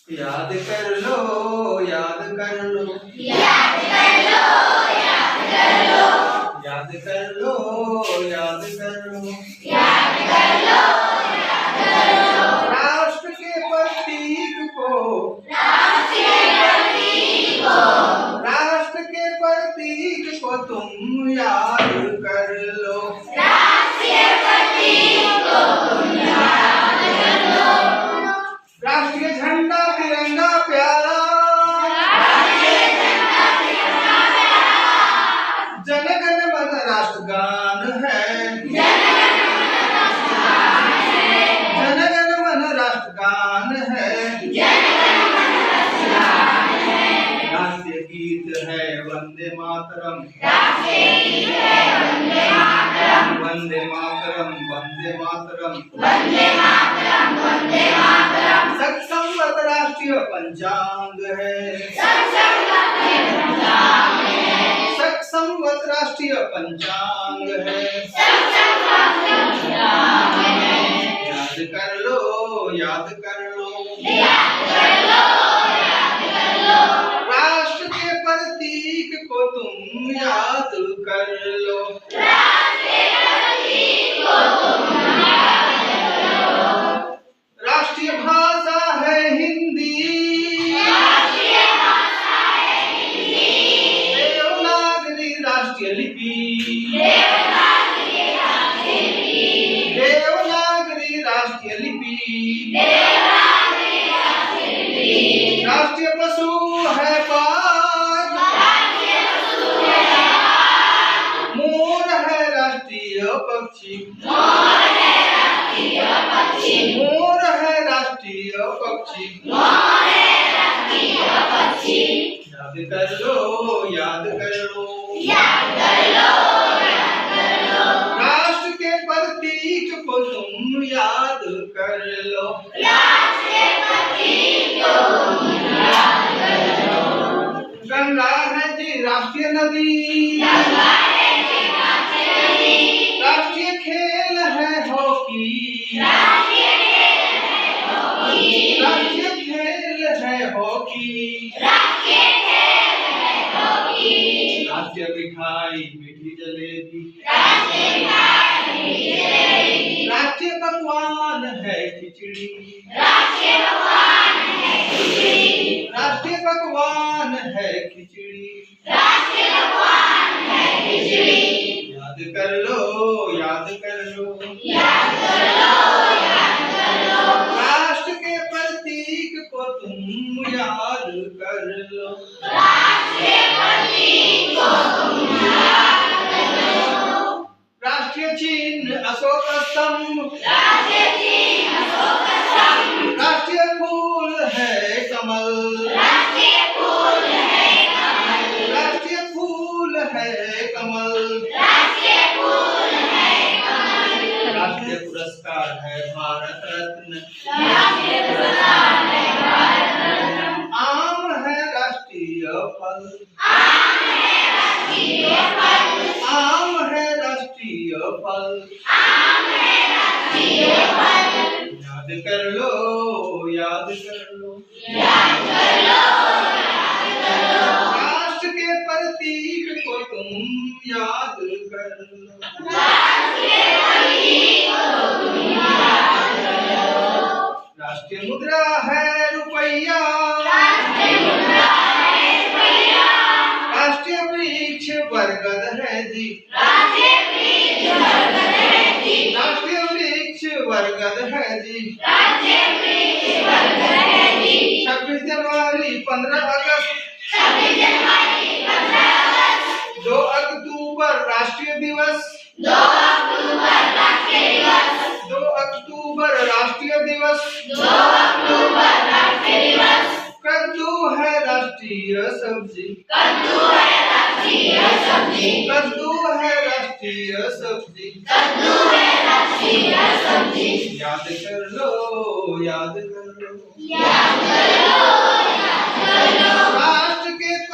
याद कर लो, याद कर लो, याद कर लो, याद कर लो, याद कर लो, याद कर लो, याद कर लो, याद कर लो। राष्ट्र के प्रतीक को, राष्ट्रीय प्रतीक को, राष्ट्र के प्रतीक को तुम याद कर लो। राष्ट्रीय प्रतीक को तुम याद कर लो। राष्ट्रीय झंडा तिरंगा प्यारा, राष्ट्रीय झंडा तिरंगा प्यारा, जन गण मन राष्ट्रगान है, जन गण मन राष्ट्रगान है, जन गण मन राष्ट्रगान है, जन गण मन राष्ट्रगान है। राष्ट्रीय गीत है वंदे मातरम, राष्ट्रीय गीत है वंदे मातरम, वंदे मातरम, वंदे मातरम, वंदे मातरम, वंदे मातरम। संवत राष्ट्रीय पंचांग है, संवत राष्ट्रीय पंचांग है, याद कर लो, याद कर लो, याद कर लो, याद कर लो। राष्ट्र के प्रतीक को तुम याद कर लो। राष्ट्रीय प्रतीक को तुम याद कर लो। राष्ट्रीय भाषा है हिंदी, राष्ट्रीय भाषा है हिंदी, देवनागरी राष्ट्रीय लिपि, देवनागरी राष्ट्रीय लिपि, देवनागरी राष्ट्रीय लिपि, देवनागरी राष्ट्रीय लिपि। राष्ट्रीय पशु है बाघ, राष्ट्रीय पशु है बाघ, मोर है राष्ट्रीय पक्षी, मोर है राष्ट्रीय पक्षी, मोर है राष्ट्रीय पक्षी, मोर है राष्ट्रीय पक्षी। याद कर लो, याद कर लो, याद कर लो, याद कर लो। राष्ट्र के प्रतीक को तुम याद कर लो। राष्ट्रीय प्रतीक को तुम याद कर लो। गंगा है जी राष्ट्रीय नदी, गंगा है जी राष्ट्रीय नदी, राष्ट्रीय खेल है हॉकी, राष्ट्रीय खेल है हॉकी, राष्ट्रीय खेल है हॉकी, राष्ट्रीय खेल है हॉकी। राष्ट्रीय मिठाई मीठी जलेबी, राष्ट्रीय मिठाई मीठी जलेबी, राष्ट्रीय पकवान है खिचड़ी, राष्ट्रीय पकवान है खिचड़ी, राष्ट्रीय पकवान है खिचड़ी, राष्ट्रीय पकवान है खिचड़ी। याद कर लो, याद कर लो, याद कर लो, याद कर लो। राष्ट्र के प्रतीक को तुम याद कर लो। राष्ट्रीय प्रतीक को तुम याद कर लो। राष्ट्रीय चिन्ह अशोक स्तंभ, राष्ट्रीय चिन्ह अशोक स्तंभ, राष्ट्रीय फूल है कमल, राष्ट्रीय फूल है कमल, राष्ट्रीय फूल है कमल, राष्ट्रीय फूल है कमल। राष्ट्रीय पुरस्कार है भारत रत्न, राष्ट्रीय पुरस्कार है भारत रत्न, आम है राष्ट्रीय फल, आम है राष्ट्रीय फल, आम है राष्ट्रीय फल, आम है राष्ट्रीय फल। याद कर लो, याद कर लो, याद कर लो, याद कर लो। राष्ट्र के प्रतीक को तुम याद कर लो। राष्ट्रीय प्रतीक को तुम याद कर लो। राष्ट्रीय मुद्रा है रुपया, राष्ट्रीय मुद्रा है रुपया, राष्ट्रीय वृक्ष बरगद है जी, राष्ट्रीय वृक्ष बरगद है जी, राष्ट्रीय वृक्ष बरगद है जी, राष्ट्रीय वृक्ष बरगद है जी। 26 जनवरी 15 अगस्त, 26 जनवरी 15 अगस्त, 2 अक्टूबर राष्ट्रीय दिवस, 2 अक्टूबर राष्ट्रीय दिवस, 2 अक्टूबर राष्ट्रीय दिवस, 2 अक्टूबर राष्ट्रीय दिवस। कद्दू है राष्ट्रीय सब्जी, कद्दू है राष्ट्रीय सब्जी, कद्दू है राष्ट्रीय सब्जी, कद्दू है राष्ट्रीय सब्जी। याद कर लो, याद कर लो, याद कर लो,